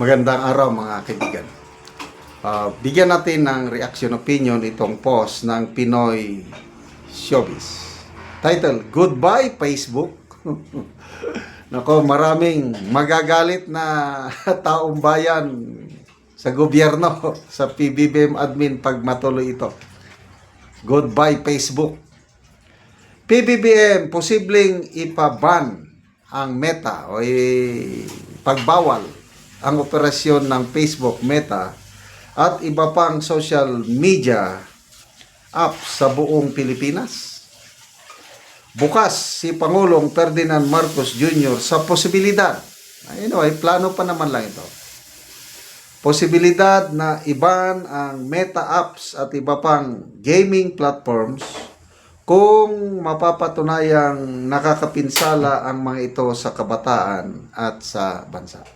Magandang araw mga kaibigan. Bigyan natin ng reaction opinion itong post ng Pinoy Showbiz. Title, Goodbye Facebook. Nako, maraming magagalit na taong bayan sa gobyerno, sa PBBM admin pag matuloy ito. Goodbye Facebook. PBBM, posibleng ipaban ang Meta o pagbawal ang operasyon ng Facebook, Meta at iba pang social media apps sa buong Pilipinas. Bukas si Pangulong Ferdinand Marcos Jr. sa posibilidad, anyway, plano pa naman lang ito, posibilidad na iban ang Meta apps at iba pang gaming platforms kung mapapatunayang nakakapinsala ang mga ito sa kabataan at sa bansa.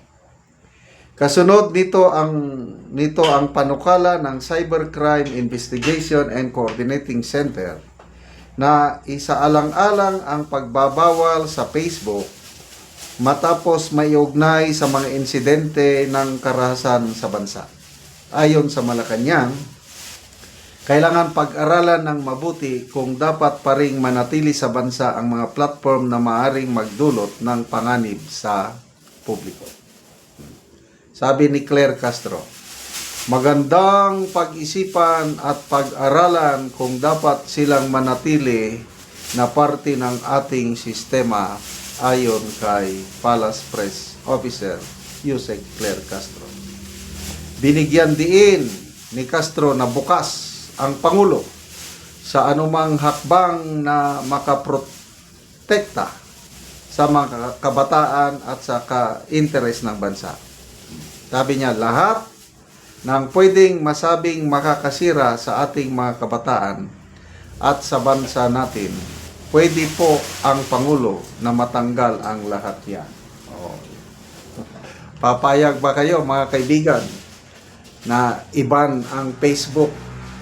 Kasunod nito ang panukala ng Cybercrime Investigation and Coordinating Center na isaalang-alang ang pagbabawal sa Facebook matapos maiugnay sa mga insidente ng karahasan sa bansa. Ayon sa Malacanang, kailangan pag-aralan ng mabuti kung dapat pa ring manatili sa bansa ang mga platform na maaaring magdulot ng panganib sa publiko. Sabi ni Claire Castro, magandang pag-isipan at pag-aralan kung dapat silang manatili na parte ng ating sistema ayon kay Palace Press Officer Yusek Claire Castro. Binigyan diin ni Castro na bukas ang Pangulo sa anumang hakbang na makaprotekta sa mga kabataan at sa ka-interes ng bansa. Sabi niya, lahat ng pwedeng masabing makakasira sa ating mga kabataan at sa bansa natin, pwede po ang Pangulo na matanggal ang lahat yan. Oh. Papayag ba kayo mga kaibigan na iban ang Facebook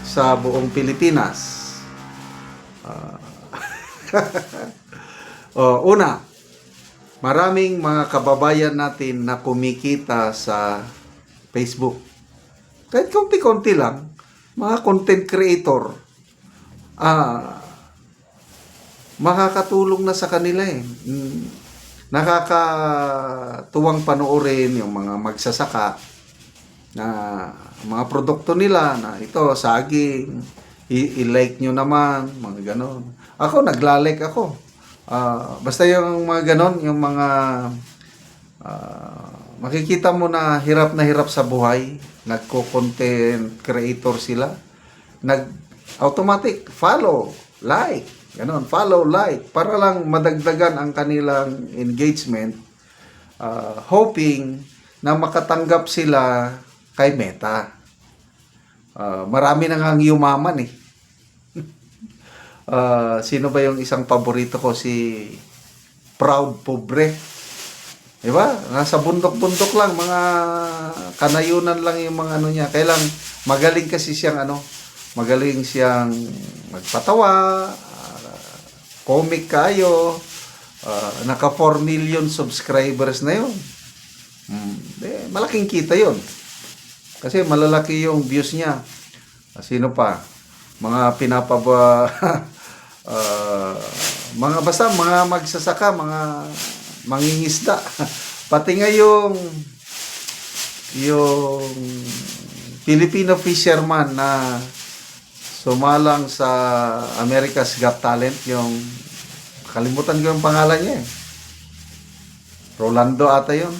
sa buong Pilipinas? Una, maraming mga kababayan natin na kumikita sa Facebook. Kahit konti-konti lang, mga content creator, makakatulong na sa kanila eh. Nakakatuwang panoorin yung mga magsasaka na mga produkto nila na ito, saging, i-like nyo naman, mga ganon. Ako, naglalike ako. Basta yung mga ganon, yung mga makikita mo na hirap sa buhay, nagko-content creator sila, automatic follow, like, ganon, follow, like, para lang madagdagan ang kanilang engagement, hoping na makatanggap sila kay Meta. Marami na ngang yumaman eh. Sino ba yung isang paborito ko? Si Proud Pobre. Diba? Nasa bundok-bundok lang, mga kanayunan lang yung mga ano niya. Kailang magaling kasi siyang magaling siyang magpatawa, comic kayo, naka 4 million subscribers na yun. Malaking kita yun. Kasi malalaki yung views niya. Sino pa? Mga mga basta mga magsasaka, mga mangingisda. Pati nga yung Filipino fisherman na sumalang sa America's Got Talent, yung kalimutan ko yung pangalan niya eh. Rolando ata yun.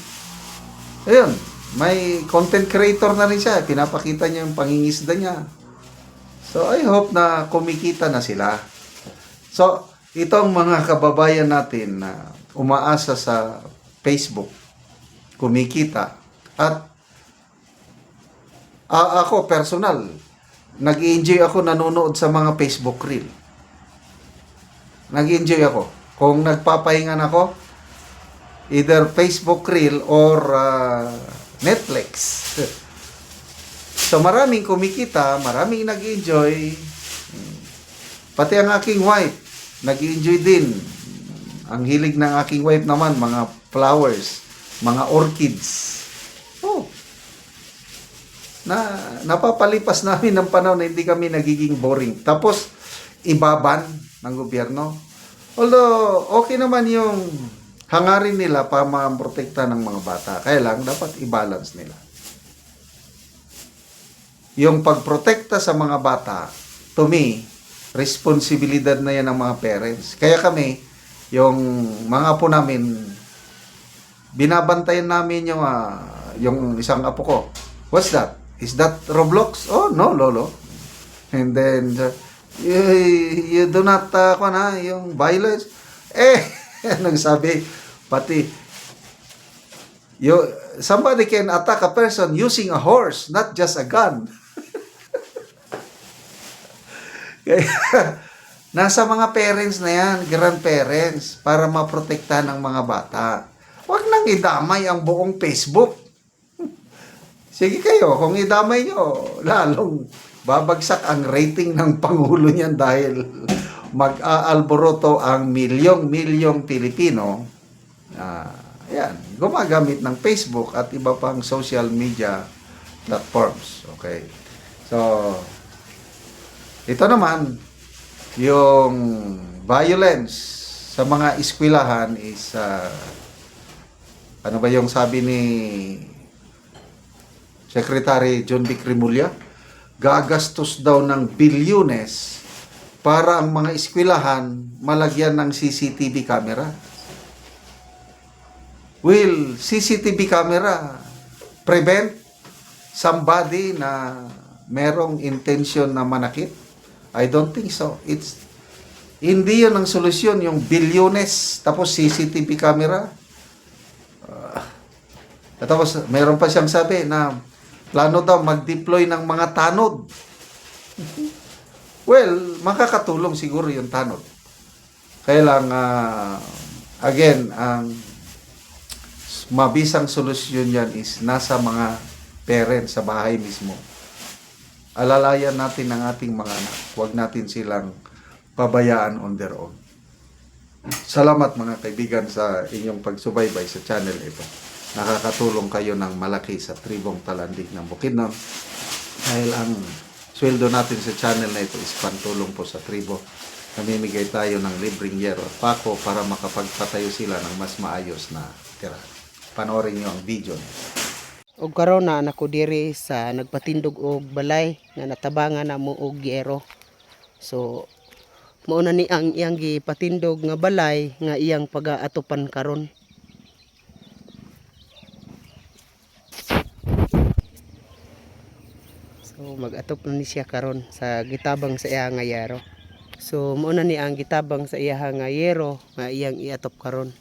Ayun, may content creator na rin siya. Pinapakita niya yung pangingisda niya. So, I hope na kumikita na sila. So, itong mga kababayan natin na umaasa sa Facebook, kumikita. At ako, personal, nag-enjoy ako nanonood sa mga Facebook reel. Nag-enjoy ako. Kung nagpapahingan ako, either Facebook reel or Netflix. So maraming kumikita, maraming nag-enjoy. Pati ang aking wife, nag-enjoy din. Ang hilig ng aking wife naman, mga flowers, mga orchids. Oh, na napapalipas namin ng panahon na hindi kami nagiging boring. Tapos, ibaban ng gobyerno. Although, okay naman yung hangarin nila para maprotekta ng mga bata. Kaya lang, dapat i-balance nila. Yung pagprotekta sa mga bata, to me, responsibilidad na yan ng mga parents. Kaya kami, yung mga apo namin, binabantayan namin yung isang apo ko. What's that? Is that Roblox? Oh, no, lolo. And then, you do not, yung violence. Anong sabi? Pati, somebody can attack a person using a horse, not just a gun. Kaya, nasa mga parents na yan, grandparents, para maprotektahan ng mga bata. Huwag nang idamay ang buong Facebook. Sige kayo, kung idamay nyo, lalong babagsak ang rating ng Pangulo niyan dahil mag-aalboroto ang milyong-milyong Pilipino. Yan, gumagamit ng Facebook at iba pang social media platforms. Okay. So, ito naman, yung violence sa mga eskwelahan is, ano ba yung sabi ni Secretary John Vic Rimulya? Gagastos daw ng bilyones para ang mga eskwelahan malagyan ng CCTV camera. Will CCTV camera prevent somebody na merong intention na manakit? I don't think so. Hindi yun ang solusyon, yung bilyones, tapos CCTV camera. Tapos, mayroon pa siyang sabi na plano daw mag-deploy ng mga tanod. Well, makakatulong siguro yung tanod. Kaya lang, again, ang mabisang solusyon yan is nasa mga parents sa bahay mismo. Alalayan natin ang ating mga anak. Huwag natin silang pabayaan on their own. Salamat mga kaibigan sa inyong pagsubaybay sa channel ito. Nakakatulong kayo ng malaki sa tribong Talandig ng Bukidnon. Dahil ang sweldo natin sa channel na ito is pantulong po sa tribo. Namimigay tayo ng libreng yero at pako para makapagpatayo sila ng mas maayos na tirahan. Panoorin nyo ang video nito. Og karon na nako diri sa nagpatindog og balay nga natabangan na mo og yero. So mao na ni ang iyang gipatindog nga balay nga iyang pagaatupan karon. So mag-atop na ni siya karon sa gitabang sa iya nga yero. So mao na ni ang gitabang sa iya nga yero nga iyang iatop karon.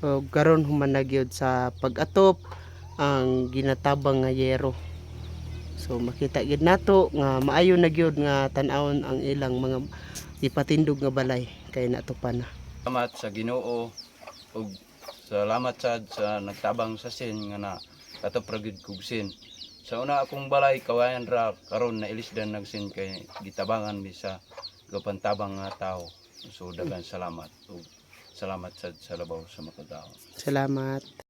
Og karon human na gyud sa pag-atop ang ginatabang nga yero. So makita gid nato nga maayo na gyud nga tan-awon ang ilang mga ipatindog nga balay kay natupan na. Salamat sa Ginoo ug salamat sad sa nagtabang sa sin nga na katapragid kog sin. Sa una akong balay kawayan ra karon na ilisdan nagsin kay gitabangan mi sa gapantabang nga tao. So daghang salamat ug salamat sad sa labaw sa makadao. Salamat.